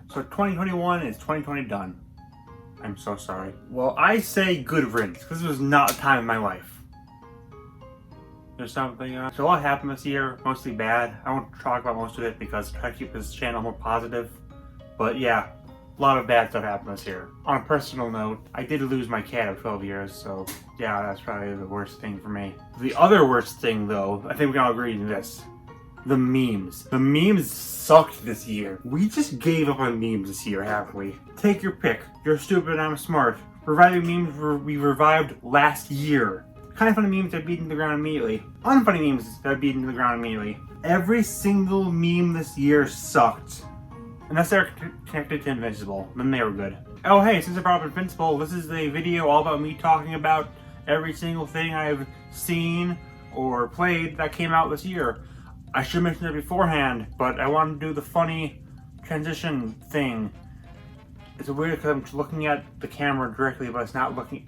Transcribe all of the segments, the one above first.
So 2021 is 2020 done. I'm so sorry. Well, I say good riddance, because this was not a time in my life. There's something, so a lot happened this year, mostly bad. I won't talk about most of it because I try to keep this channel more positive. But yeah, a lot of bad stuff happened this year. On a personal note, I did lose my cat of 12 years, so yeah, that's probably the worst thing for me. The other worst thing though, I think we can all agree on this. The memes. The memes sucked this year. We just gave up on memes this year, haven't we? Take your pick. You're stupid, I'm smart. Reviving memes we revived last year. Kind of funny memes that beat into the ground immediately. Unfunny memes that beat into the ground immediately. Every single meme this year sucked. Unless they're connected to Invincible, then they were good. Oh hey, since I brought up Invincible, this is a video all about me talking about every single thing I've seen or played that came out this year. I should mention it beforehand, but I wanted to do the funny transition thing. It's weird because I'm looking at the camera directly, but it's not looking...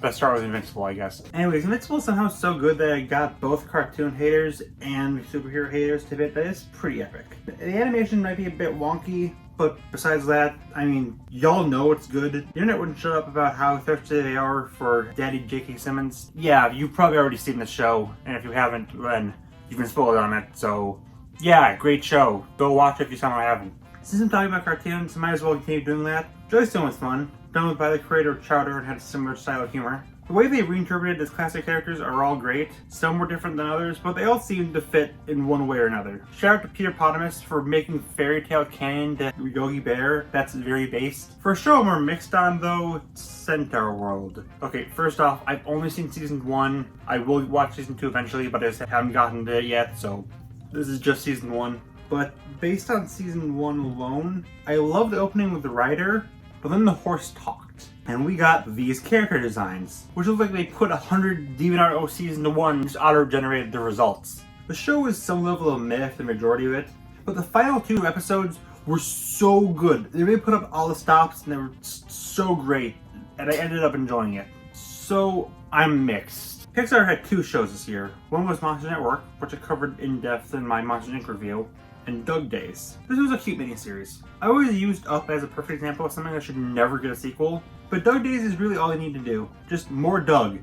Let's start with Invincible, I guess. Anyways, Invincible is somehow so good that I got both cartoon haters and superhero haters to bit. That is pretty epic. The animation might be a bit wonky, but besides that, I mean, y'all know it's good. The internet wouldn't shut up about how thirsty they are for Daddy J.K. Simmons. Yeah, you've probably already seen the show, and if you haven't, then you've been spoiled on it, so yeah, great show. Go watch it if you somehow haven't. Since I'm talking about cartoons, I might as well continue doing that. Joystone was fun. Done by the creator of Chowder and had a similar style of humor. The way they reinterpreted his classic characters are all great. Some were different than others, but they all seem to fit in one way or another. Shout out to Peter Potamus for making fairy tale canon to Yogi Bear. That's very based. For a show more mixed on though, Centaur World. Okay, first off, I've only seen season 1. I will watch season 2 eventually, but I just haven't gotten to it yet, so this is just season 1. But based on season 1 alone, I love the opening with the rider. But then the horse talked, and we got these character designs, which look like they put 100 DeviantArt OCs into one and just auto-generated the results. The show is some level of myth, the majority of it, but the final 2 episodes were so good. They really put up all the stops, and they were so great, and I ended up enjoying it. So, I'm mixed. Pixar had 2 shows this year. One was Monster Network, which I covered in depth in my Monster Inc. review, and Doug Days. This was a cute miniseries. I always used Up as a perfect example of something that should never get a sequel, but Doug Days is really all I need to do. Just more Doug.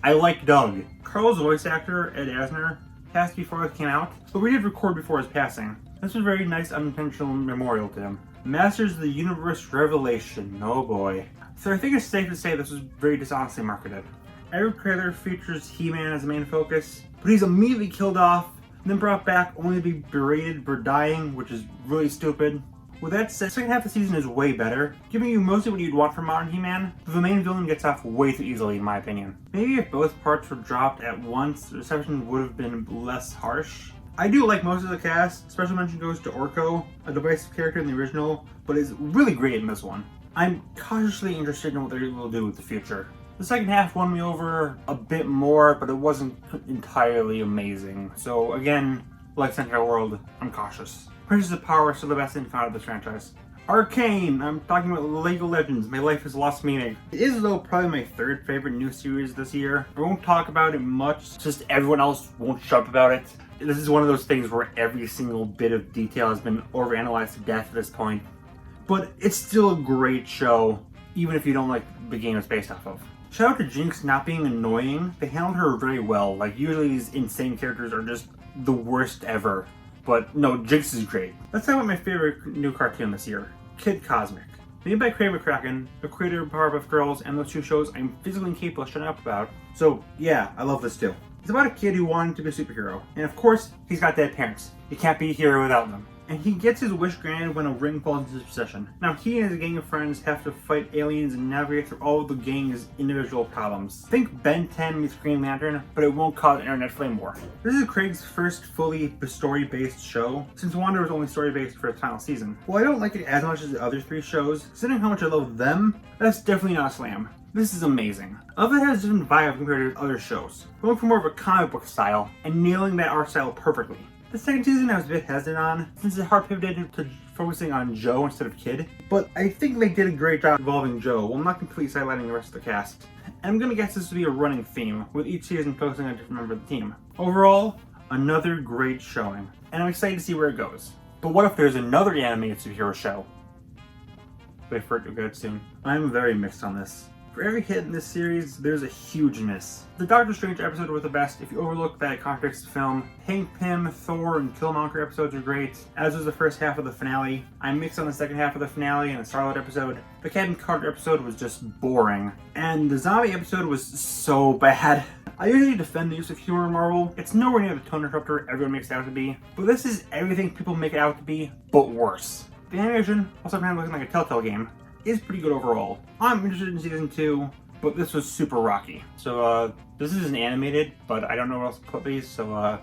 I like Doug. Carl's voice actor, Ed Asner, passed before it came out, but we did record before his passing. This was a very nice unintentional memorial to him. Masters of the Universe Revelation, oh boy. So I think it's safe to say this was very dishonestly marketed. Every trailer features He-Man as the main focus, but he's immediately killed off and then brought back only to be berated for dying, which is really stupid. With that said, the second half of the season is way better, giving you mostly what you'd want from modern He-Man, but the main villain gets off way too easily in my opinion. Maybe if both parts were dropped at once, the reception would have been less harsh. I do like most of the cast. Special mention goes to Orko, a divisive character in the original, but is really great in this one. I'm cautiously interested in what they will do with the future. The second half won me over a bit more, but it wasn't entirely amazing. So again, like Centaur World, I'm cautious. Princes of Power are still the best thing out of this franchise. ARCANE! I'm talking about League of Legends. My life has lost meaning. It is though probably my 3rd favorite new series this year. I won't talk about it much, just everyone else won't shut up about it. This is one of those things where every single bit of detail has been overanalyzed to death at this point. But it's still a great show, even if you don't like the game it's based off of. Shout out to Jinx not being annoying. They handled her very well. Like, usually these insane characters are just the worst ever. But no, Jinx is great. Let's talk about my favorite new cartoon this year, Kid Cosmic. Made by Craig McCracken, the creator of Powerpuff Girls, and those 2 shows I'm physically incapable of shutting up about. So yeah, I love this too. It's about a kid who wanted to be a superhero. And of course, he's got dead parents. You can't be a hero without them. And he gets his wish granted when a ring falls into his possession. Now he and his gang of friends have to fight aliens and navigate through all of the gang's individual problems. Think Ben 10 meets Green Lantern, but it won't cause internet flame war. This is Craig's first fully story-based show, since Wonder was only story-based for its final season. While I don't like it as much as the other 3 shows, considering how much I love them, that's definitely not a slam. This is amazing. I love that it has a different vibe compared to other shows, going for more of a comic book style, and nailing that art style perfectly. The second season I was a bit hesitant on, since it hard pivoted to focusing on Joe instead of Kid, but I think they did a great job involving Joe, while not completely sidelining the rest of the cast. And I'm gonna guess this to be a running theme, with each season focusing on a different member of the team. Overall, another great showing, and I'm excited to see where it goes. But what if there's another animated superhero show? Wait for it to get soon. I'm very mixed on this. For every hit in this series, there's a huge miss. The Doctor Strange episode was the best if you overlook that it contradicts the film. Hank Pym, Thor, and Killmonger episodes are great, as was the first half of the finale. I'm mixed on the second half of the finale and the Star-Lord episode. The Captain Carter episode was just boring. And the zombie episode was so bad. I usually defend the use of humor in Marvel. It's nowhere near the tone disruptor everyone makes it out to be. But this is everything people make it out to be, but worse. The animation, also kind of looking like a Telltale game, is pretty good overall. I'm interested in season 2, but this was super rocky. So this isn't animated, but I don't know where else to put these, so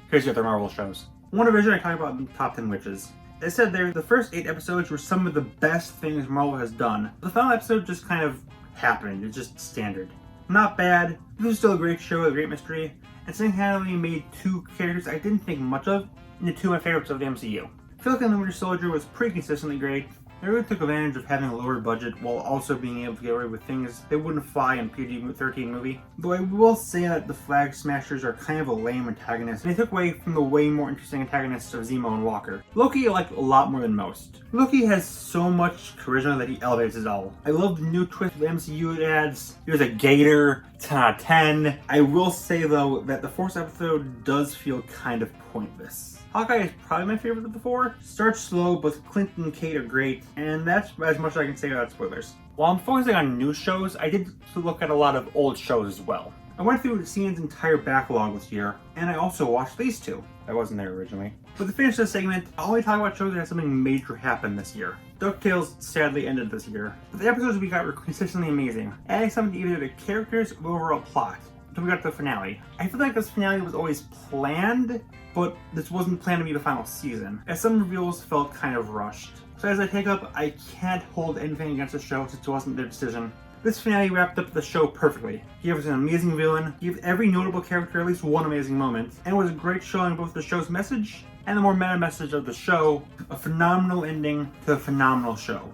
here's the other Marvel shows. WandaVision I talked about in the top 10 witches. It said there, the first 8 episodes were some of the best things Marvel has done. The final episode just kind of happened, it's just standard. Not bad, this was still a great show, a great mystery, and single-handedly made 2 characters I didn't think much of into 2 of my favorites of the MCU. Falcon and the Winter Soldier was pretty consistently great. They really took advantage of having a lower budget while also being able to get away with things that wouldn't fly in a PG-13 movie. Though I will say that the Flag Smashers are kind of a lame antagonist, and they took away from the way more interesting antagonists of Zemo and Walker. Loki I liked a lot more than most. Loki has so much charisma that he elevates it all. I love the new twist the MCU adds. There's a gator, 10 out of 10. I will say though that the 4th episode does feel kind of pointless. Hawkeye is probably my favorite of the 4. Starts slow, but Clint and Kate are great, and that's as much as I can say without spoilers. While I'm focusing on new shows, I did look at a lot of old shows as well. I went through CN's entire backlog this year, and I also watched these 2. I wasn't there originally. But to finish this segment, I'll only talk about shows that had something major happen this year. DuckTales sadly ended this year, but the episodes we got were consistently amazing, adding something to either the characters or the overall plot. Until we got to the finale. I feel like this finale was always planned, but this wasn't planned to be the final season, as some reveals felt kind of rushed. So as I take up, I can't hold anything against the show since it wasn't their decision. This finale wrapped up the show perfectly. Gave us an amazing villain, gave every notable character at least one amazing moment, and it was a great showing both the show's message and the more meta message of the show, a phenomenal ending to a phenomenal show.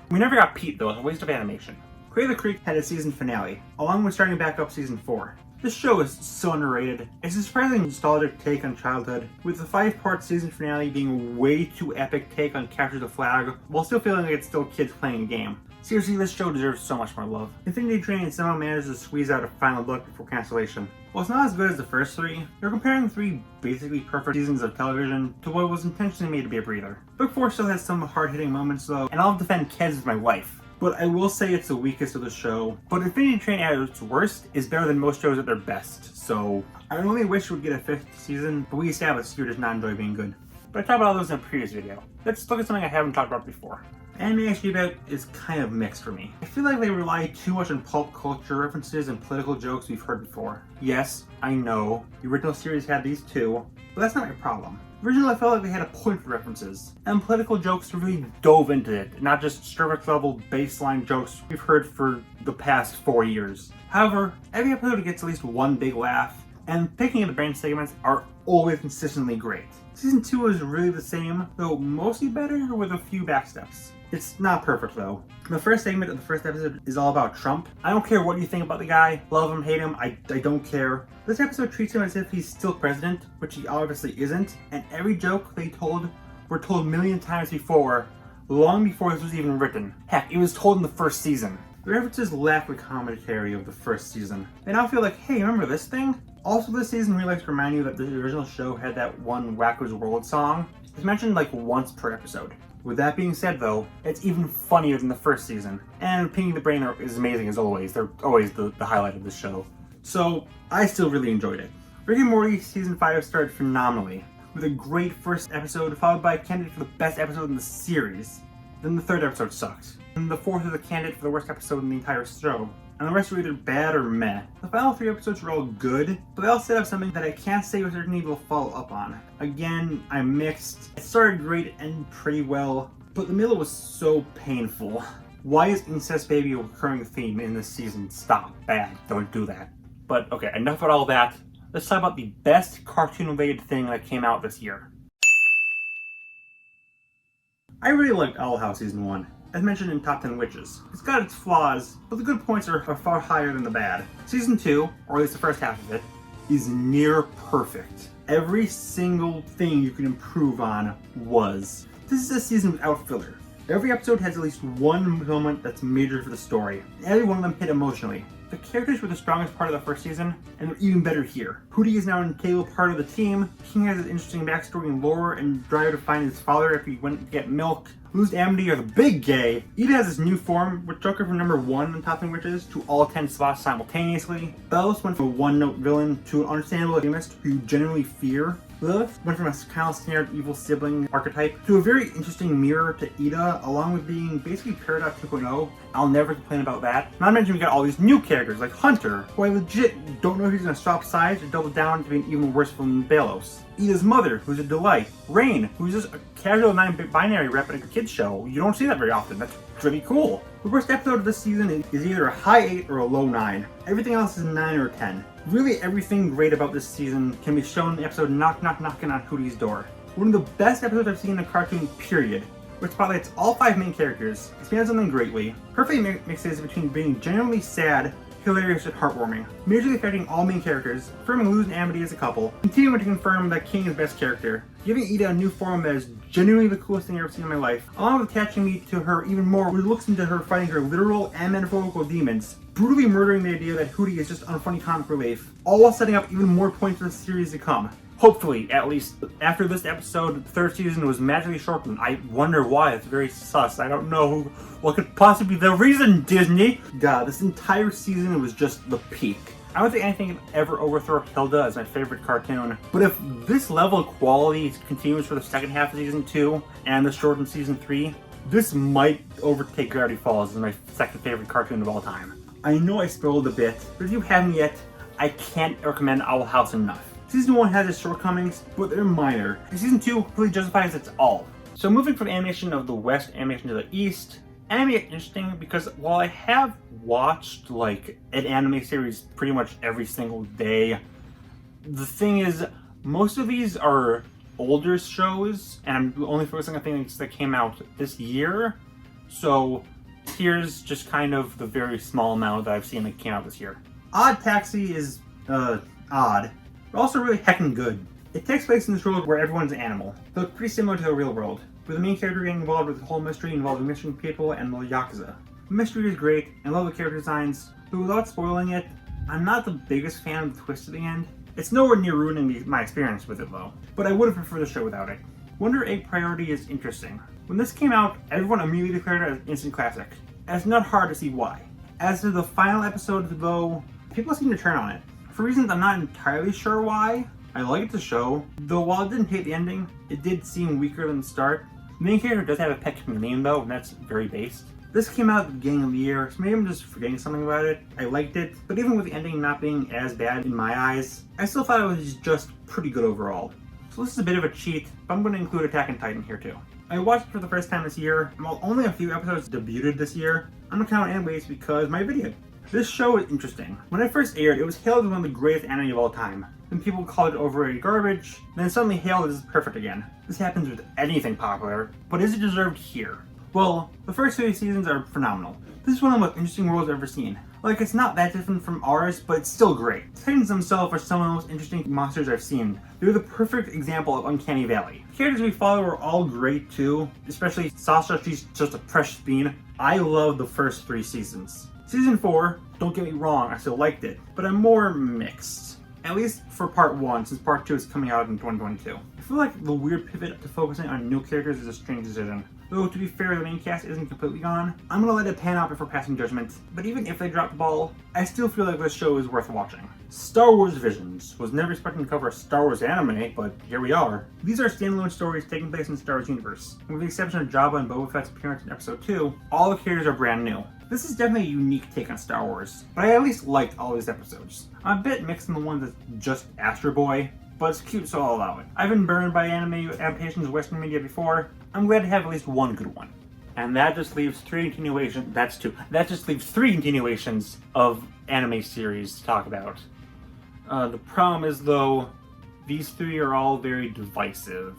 We never got Pete though, it was a waste of animation. Cradle of the Creek had a season finale, along with starting back up season 4. This show is so underrated. It's a surprisingly nostalgic take on childhood, with the 5-part season finale being a way too epic take on Capture the Flag, while still feeling like it's still kids playing a game. Seriously, this show deserves so much more love. Infinity Train somehow managed to squeeze out a final look before cancellation. While it's not as good as the first 3, they're comparing 3 basically perfect seasons of television to what was intentionally made to be a breather. Book 4 still has some hard-hitting moments though, and I'll defend Kez as my wife. But I will say it's the weakest of the show. But Infinity Train at its worst is better than most shows at their best. So I only wish we'd get a 5th season, but we established you does not enjoy being good. But I talked about all those in a previous video. Let's look at something I haven't talked about before. Anime I speak about is kind of mixed for me. I feel like they rely too much on pulp culture references and political jokes we've heard before. Yes, I know, the original series had these too, but that's not my problem. Originally, I felt like they had a point for references, and political jokes really dove into it, not just surface level baseline jokes we've heard for the past 4 years. However, every episode gets at least one big laugh, and picking at the brain segments are always consistently great. Season 2 is really the same, though mostly better with a few backsteps. It's not perfect though. The first segment of the first episode is all about Trump. I don't care what you think about the guy, love him, hate him, I don't care. This episode treats him as if he's still president, which he obviously isn't, and every joke they told were told a million times before, long before this was even written. Heck, it was told in the first season. The references lack the commentary of the first season. They now feel like, hey, remember this thing? Also, this season really likes to remind you that the original show had that one Wacko's World song. It's mentioned like once per episode. With that being said though, it's even funnier than the first season. And Pinky the Brain is amazing as always. They're always the highlight of the show. So, I still really enjoyed it. Rick and Morty Season 5 started phenomenally, with a great first episode followed by a candidate for the best episode in the series. Then the 3rd episode sucked. And the 4th is a candidate for the worst episode in the entire show. And the rest were either bad or meh. The final 3 episodes were all good, but they all set up something that I can't say with certainty will follow up on. Again, I'm mixed. It started great and pretty well, but the middle was so painful. Why is incest baby a recurring theme in this season? Stop. Bad. Don't do that. But okay, enough about all that. Let's talk about the best cartoon-related thing that came out this year. I really liked Owl House Season 1. As mentioned in Top 10 Witches. It's got its flaws, but the good points are far higher than the bad. Season 2, or at least the first half of it, is near perfect. Every single thing you can improve on was. This is a season without filler. Every episode has at least one moment that's major for the story. Every one of them hit emotionally. The characters were the strongest part of the first season, and they're even better here. Hootie is now an integral part of the team. King has an interesting backstory and lore and drive to find his father after he went to get milk. Lou's Amity are the big gay. Ida has this new form, which took her from number 1 on Topping Witches to all 10 spots simultaneously. Bellis went from a one-note villain to an understandable extremist who you genuinely fear. Lilith went from a kind of standard evil sibling archetype to a very interesting mirror to Ida, along with being basically Paradox 2.0. I'll never complain about that. Not to mention we got all these new characters like Hunter, who I legit don't know if he's gonna swap sides or double down to being even worse from Belos. Ida's mother, who's a delight. Rain, who's just a casual non-binary rep at a kid's show. You don't see that very often. That's pretty cool. The worst episode of this season is either a high 8 or a low 9. Everything else is a 9 or a 10. Really everything great about this season can be shown in the episode Knock Knock Knockin' on Hootie's Door. One of the best episodes I've seen in a cartoon, period, which spotlights all 5 main characters, expands on them greatly. Perfect mixes between being genuinely sad, hilarious, and heartwarming. Majorly affecting all main characters, affirming Luz and Amity as a couple, continuing to confirm that King is best character, giving Ida a new form that is genuinely the coolest thing I've ever seen in my life, along with attaching me to her even more, which looks into her fighting her literal and metaphorical demons, brutally murdering the idea that Hootie is just unfunny comic relief, all while setting up even more points for the series to come. Hopefully, at least after this episode, the 3rd season was magically shortened. I wonder why. It's very sus. I don't know what could possibly be the reason, Disney. God, this entire season was just the peak. I don't think anything can ever overthrow Hilda as my favorite cartoon. But if this level of quality continues for the second half of season 2 and the shortened season 3, this might overtake Gravity Falls as my second favorite cartoon of all time. I know I spoiled a bit, but if you haven't yet, I can't recommend Owl House enough. Season 1 has its shortcomings, but they're minor, and Season 2 completely justifies its all. So moving from animation of the West, animation to the East, anime is interesting because while I have watched like an anime series pretty much every single day, the thing is, most of these are older shows, and I'm only focusing on things that came out this year, so here's just kind of the very small amount that I've seen that came out this year. Odd Taxi is, odd, but also really heckin' good. It takes place in this world where everyone's an animal, though it's pretty similar to the real world, with the main character getting involved with the whole mystery involving missing people and the Yakuza. The mystery is great, and I love the character designs, but without spoiling it, I'm not the biggest fan of the twist at the end. It's nowhere near ruining my experience with it though, but I would have preferred the show without it. Wonder Egg Priority is interesting. When this came out, everyone immediately declared it as an instant classic, and it's not hard to see why. As to the final episode though, people seem to turn on it. For reasons I'm not entirely sure why. I liked the show, though while I didn't hate the ending, it did seem weaker than the start. The main character does have a pet from the name though, and that's very based. This came out at the beginning of the year, so maybe I'm just forgetting something about it. I liked it, but even with the ending not being as bad in my eyes, I still thought it was just pretty good overall. So this is a bit of a cheat, but I'm going to include Attack on Titan here too. I watched it for the first time this year, and while only a few episodes debuted this year, I'm going to count anyways because my video. This show is interesting. When it first aired, it was hailed as one of the greatest anime of all time. Then people called it overrated garbage, then suddenly hailed as perfect again. This happens with anything popular, but is it deserved here? Well, the first 3 seasons are phenomenal. This is one of the most interesting worlds I've ever seen. Like, it's not that different from ours, but it's still great. Titans themselves are some of the most interesting monsters I've seen. They're the perfect example of Uncanny Valley. The characters we follow are all great too, especially Sasha, she's just a precious bean. I love the first 3 seasons. Season 4, don't get me wrong, I still liked it, but I'm more mixed. At least for part 1, since part 2 is coming out in 2022. I feel like the weird pivot to focusing on new characters is a strange decision. Though, to be fair, the main cast isn't completely gone. I'm gonna let it pan out before passing judgment, but even if they drop the ball, I still feel like this show is worth watching. Star Wars Visions. Was never expecting to cover a Star Wars anime, but here we are. These are standalone stories taking place in the Star Wars universe. With the exception of Jabba and Boba Fett's appearance in episode 2, all the characters are brand new. This is definitely a unique take on Star Wars, but I at least liked all these episodes. I'm a bit mixed in the one that's just Astro Boy, but it's cute, so I'll allow it. I've been burned by anime adaptations of Western media before. I'm glad to have at least one good one. And that just leaves 3 continuations. That's 2. That just leaves 3 continuations of anime series to talk about. The problem is, though, these 3 are all very divisive.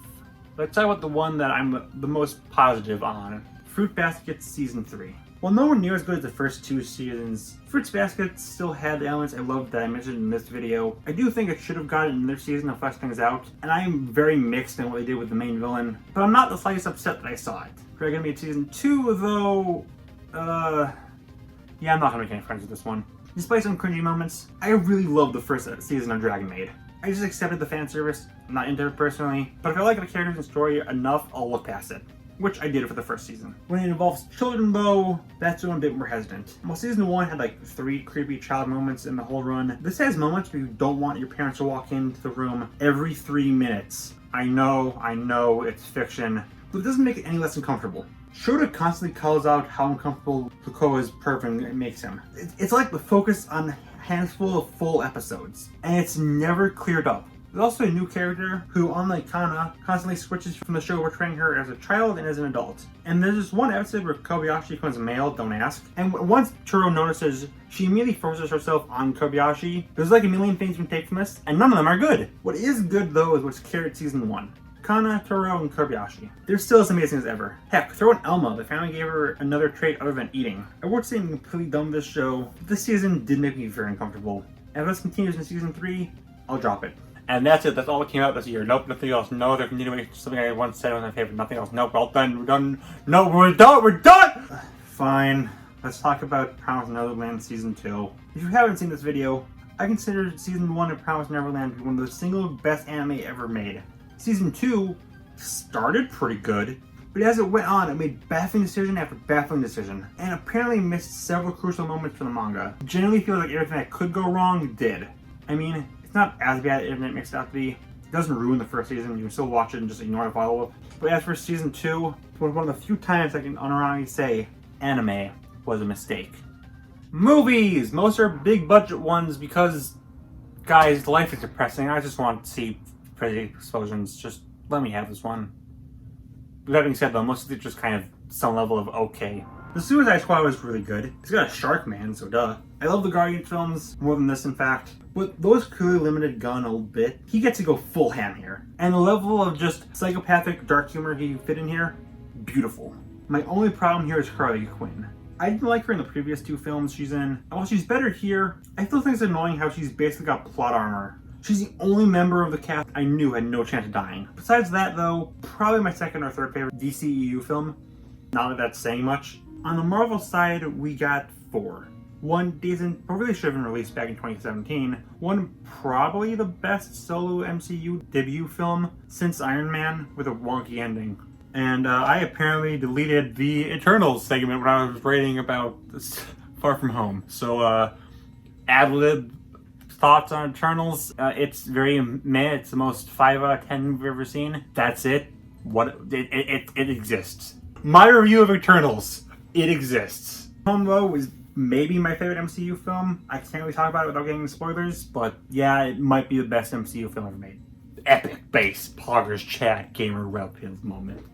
Let's talk about the one that I'm the most positive on. Fruit Basket Season 3. While nowhere near as good as the first 2 seasons, Fruits Basket still had the elements I loved that I mentioned in this video. I do think it should have gotten another season to flesh things out, and I am very mixed in what they did with the main villain, but I'm not the slightest upset that I saw it. We're gonna be at season 2 though, yeah, I'm not gonna make any friends with this one. Despite some cringy moments, I really loved the first season of Dragon Maid. I just accepted the fan service, I'm not into it personally, but if I like the characters and story enough, I'll look past it. Which I did for the first season. When it involves children though, that's when I'm a bit more hesitant. While season 1 had like 3 creepy child moments in the whole run, this has moments where you don't want your parents to walk into the room every 3 minutes. I know, it's fiction, but it doesn't make it any less uncomfortable. Shota constantly calls out how uncomfortable Fukoa's perving makes him. It's like the focus on a handful of full episodes, and it's never cleared up. There's also a new character who, unlike Kana, constantly switches from the show portraying her as a child and as an adult. And there's this one episode where Kobayashi becomes male, don't ask. And once Turo notices, she immediately forces herself on Kobayashi. There's like a million things we can take from this, and none of them are good. What is good though is what's carried season 1. Kana, Turo, and Kobayashi. They're still as amazing as ever. Heck, throw in Elma, they finally gave her another trait other than eating. I won't say I'm completely done with this show, but this season did make me very uncomfortable. And if this continues in season 3, I'll drop it. And that's it. That's all that came out this year. Nope, nothing else. No other continuation. Something I once said was my favorite. Nothing else. Nope, we're all done. We're done. No, we're done. We're done! Fine. Let's talk about Promised Neverland Season 2. If you haven't seen this video, I consider Season 1 of Promised Neverland to be one of the single best anime ever made. Season 2 started pretty good, but as it went on, it made baffling decision after baffling decision, and apparently missed several crucial moments from the manga. Generally feels like everything that could go wrong did. I mean, it's not as bad as it makes it out to be. It doesn't ruin the first season, you can still watch it and just ignore the follow-up. But as for season 2, it was one of the few times I can unironically say anime was a mistake. Movies! Most are big budget ones because, guys, life is depressing. I just want to see pretty explosions. Just let me have this one. With that being said though, most of it just kind of some level of okay. The Suicide Squad was really good. It's got a shark man, so duh. I love the Guardian films, more than this in fact. But those clearly limited Gunn a little bit. He gets to go full ham here. And the level of just psychopathic dark humor he fit in here, beautiful. My only problem here is Harley Quinn. I didn't like her in the previous 2 films she's in. And while she's better here, I still think it's annoying how she's basically got plot armor. She's the only member of the cast I knew had no chance of dying. Besides that though, probably my second or third favorite DCEU film. Not that that's saying much. On the Marvel side, we got 4. One decent, but really should have been released back in 2017. One probably the best solo MCU debut film since Iron Man, with a wonky ending. And I apparently deleted the Eternals segment when I was writing about Far From Home. So ad-lib thoughts on Eternals. It's very meh. It's the most 5 out of 10 we've ever seen. That's it. It exists. My review of Eternals. It exists. Home though is maybe my favorite MCU film. I can't really talk about it without getting spoilers, but yeah, it might be the best MCU film ever made. Epic bass, poggers, chat, gamer, relatives moment.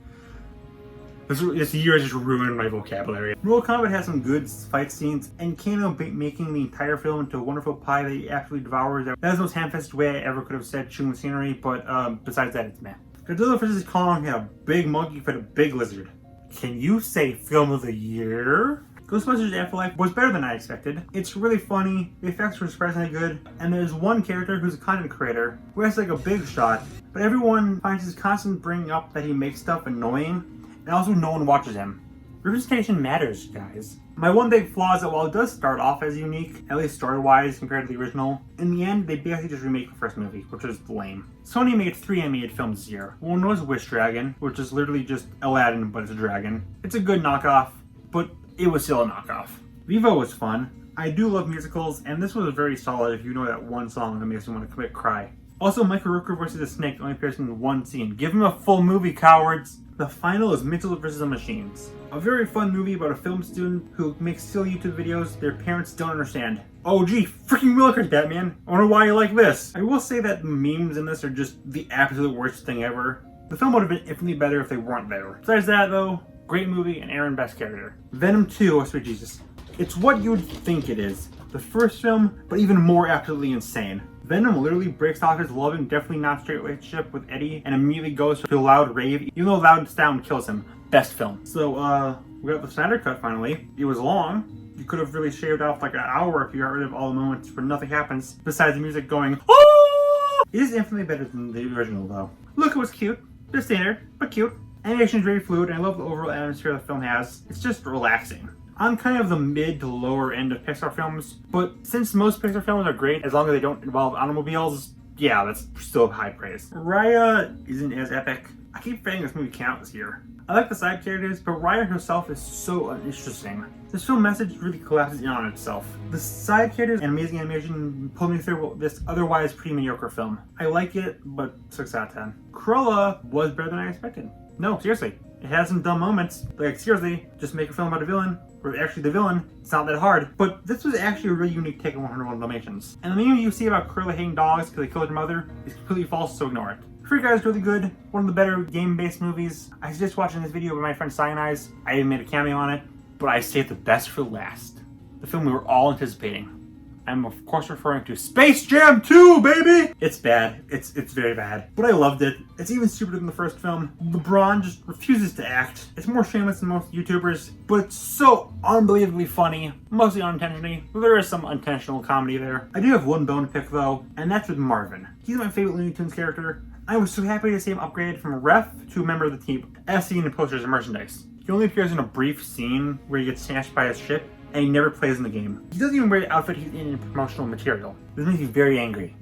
This year has just ruined my vocabulary. Mortal Kombat has some good fight scenes, and Kano making the entire film into a wonderful pie that he absolutely devours. That is the most ham-fisted way I ever could have said chewing the scenery, but besides that, it's meh. Godzilla vs. Kong had a big monkey fight a big lizard. Can you say film of the year? Ghostbusters Afterlife was better than I expected. It's really funny, the effects were surprisingly good, and there's one character who's a content creator who has like a big shot, but everyone finds his constant bringing up that he makes stuff annoying, and also no one watches him. Representation matters, guys. My one big flaw is that while it does start off as unique, at least story-wise compared to the original, in the end they basically just remake the first movie, which is lame. Sony made 3 animated films this year. One was Wish Dragon, which is literally just Aladdin, but it's a dragon. It's a good knockoff, but it was still a knockoff. Vivo was fun. I do love musicals, and this was very solid if you know that one song that makes me want to commit cry. Also, Michael Rooker vs. the Snake only appears in one scene. Give him a full movie, cowards! The final is Mitchell vs. the Machines. A very fun movie about a film student who makes silly YouTube videos their parents don't understand. Oh gee, freaking Willikers, Batman! I wonder why you like this. I will say that memes in this are just the absolute worst thing ever. The film would have been infinitely better if they weren't there. Besides that though, great movie and Aaron best character. Venom 2, oh sweet Jesus. It's what you would think it is. The first film, but even more absolutely insane. Venom literally breaks off his loving, definitely not straight relationship with Eddie and immediately goes to a loud rave, even though loud sound kills him. best film. So, we got the Snyder Cut finally. It was long. You could have really shaved off like an hour if you got rid of all the moments where nothing happens besides the music going, oh! It is infinitely better than the original though. Look, it was cute. Just standard, but cute. Animation is very fluid, and I love the overall atmosphere the film has. It's just relaxing. I'm kind of the mid to lower end of Pixar films, but since most Pixar films are great as long as they don't involve automobiles, yeah, that's still high praise. Raya isn't as epic. I keep forgetting this movie came out this year. I like the side characters, but Raya herself is so uninteresting. This film message really collapses in on itself. The side characters and amazing animation pulled me through this otherwise pretty mediocre film. I like it, but 6 out of 10. Cruella was better than I expected. No, seriously. It has some dumb moments. Like, seriously, just make a film about a villain, or actually the villain. It's not that hard. But this was actually a really unique take on 101 Dalmatians. And the meme you see about Cruella hating dogs because they killed her mother is completely false, so ignore it. Free Guy is really good. One of the better game-based movies. I was just watching this video with my friend Cyanize. I even made a cameo on it. But I saved the best for last. The film we were all anticipating. I'm of course referring to Space Jam 2, baby! It's bad. It's very bad. But I loved it. It's even stupider than the first film. LeBron just refuses to act. It's more shameless than most YouTubers, but it's so unbelievably funny. Mostly unintentionally. There is some intentional comedy there. I do have one bone to pick though, and that's with Marvin. He's my favorite Looney Tunes character. I was so happy to see him upgraded from a ref to a member of the team, as seen in posters and merchandise. He only appears in a brief scene where he gets snatched by his ship, and he never plays in the game. He doesn't even wear the outfit he's in promotional material. This makes me very angry.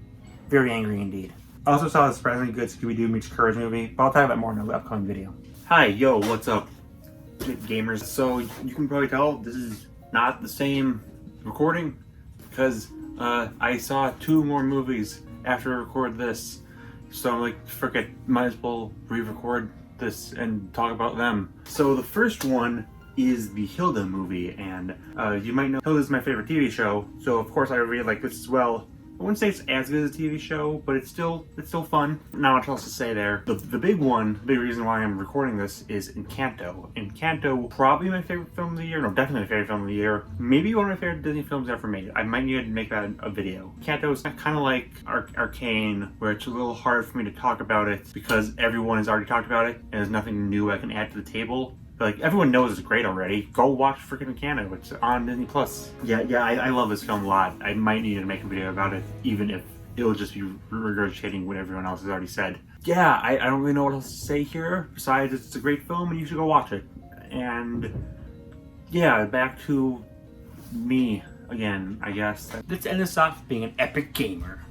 Very angry indeed. I also saw a surprisingly good Scooby-Doo Meets Courage movie, but I'll talk about more in the upcoming video. Hi, yo, what's up, gamers? So, you can probably tell this is not the same recording, because I saw 2 more movies after I recorded this. So I'm like, frick it, might as well re-record this and talk about them. So the first one is the Hilda movie, and you might know Hilda is my favorite TV show, so of course I really like this as well. I wouldn't say it's as good as a TV show, but it's still fun. Not much else to say there. The big one, the big reason why I'm recording this is Encanto. Encanto, probably my favorite film of the year. No, definitely my favorite film of the year. Maybe one of my favorite Disney films ever made. I might need to make that a video. Encanto is kind of like ARCANE, where it's a little hard for me to talk about it because everyone has already talked about it, and there's nothing new I can add to the table. Like, everyone knows it's great already. Go watch freaking Encanto. It's on Disney+. Yeah, I love this film a lot. I might need to make a video about it, even if it'll just be regurgitating what everyone else has already said. Yeah, I don't really know what else to say here, besides it's a great film and you should go watch it. And yeah, back to me again, I guess. Let's end this off being an epic gamer.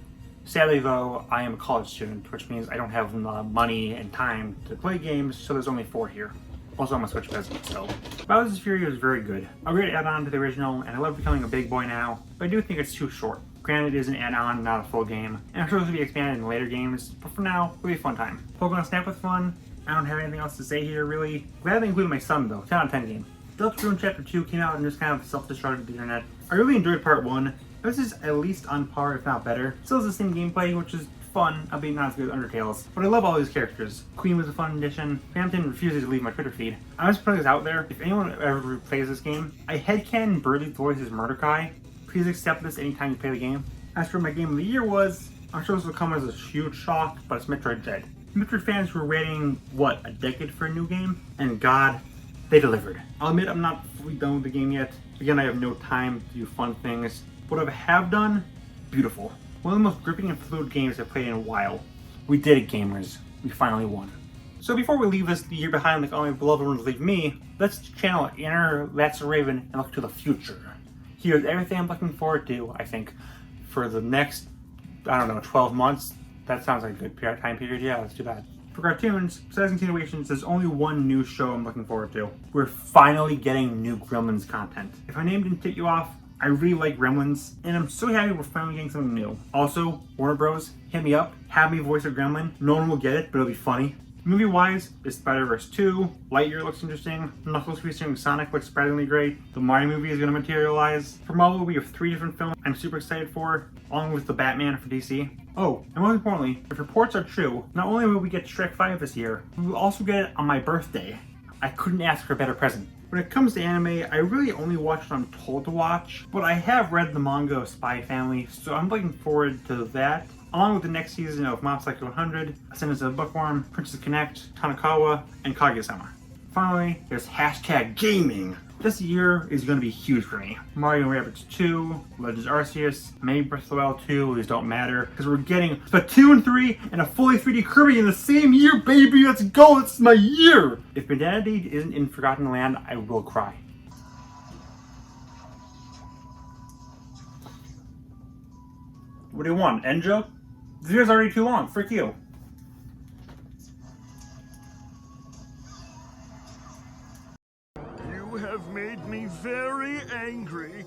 Sadly though, I am a college student, which means I don't have money and time to play games, so there's only 4 here. Also on my Switch present, so. Bowser's Fury was very good. A great add-on to the original, and I love becoming a big boy now, but I do think it's too short. Granted, it is an add-on, not a full game, and I'm sure this will be expanded in later games, but for now, it'll be a fun time. Pokemon Snap was fun. I don't have anything else to say here, really. Glad they included my son, though. 10 out of 10 game. Untitled Chapter 2 came out and just kind of self-destructed the internet. I really enjoyed Part 1. This is at least on par, if not better. Still has the same gameplay, which is fun, albeit not as good as Undertale's. But I love all these characters. Queen was a fun addition. Phantom refuses to leave my Twitter feed. I'm just putting this out there. If anyone ever plays this game, I headcanon Birdie's voice is Mordecai. Please accept this anytime you play the game. As for my game of the year was, I'm sure this will come as a huge shock, but it's Metroid Dread. Metroid fans were waiting, what, a decade for a new game? And God, they delivered. I'll admit I'm not fully done with the game yet. Again, I have no time to do fun things. What I have done, beautiful. One of the most gripping and fluid games I've played in a while. We did it, gamers. We finally won. So before we leave this year behind like all my beloved ones leave me, let's channel Inner That's a Raven and look to the future. Here's everything I'm looking forward to, I think, for the next, 12 months. That sounds like a good time period. Yeah, let's do that. For cartoons, besides continuations, there's only one new show I'm looking forward to. We're finally getting new Gremlins content. If my name didn't tip you off, I really like Gremlins, and I'm so happy we're finally getting something new. Also, Warner Bros, hit me up, have me voice a Gremlin. No one will get it, but it'll be funny. Movie-wise, is Spider-Verse 2, Lightyear looks interesting, Knuckles featuring Sonic looks surprisingly great, the Mario movie is going to materialize. For Marvel, we have 3 different films I'm super excited for, along with the Batman for DC. Oh, and most importantly, if reports are true, not only will we get Shrek 5 this year, we will also get it on my birthday. I couldn't ask for a better present. When it comes to anime, I really only watch what I'm told to watch, but I have read the manga of Spy Family, so I'm looking forward to that, along with the next season of Mob Psycho 100, Ascendance of the Bookworm, Princess Connect, Tanakawa, and Kaguya-sama. Finally, there's hashtag gaming. This year is going to be huge for me. Mario & Rabbids 2, Legends Arceus, maybe Breath of the Wild 2, these don't matter. Because we're getting Splatoon 3 and a fully 3D Kirby in the same year, baby! Let's go! It's my year! If Bandanity isn't in Forgotten Land, I will cry. What do you want, end joke? The video's already too long, frick you. You have made me very angry,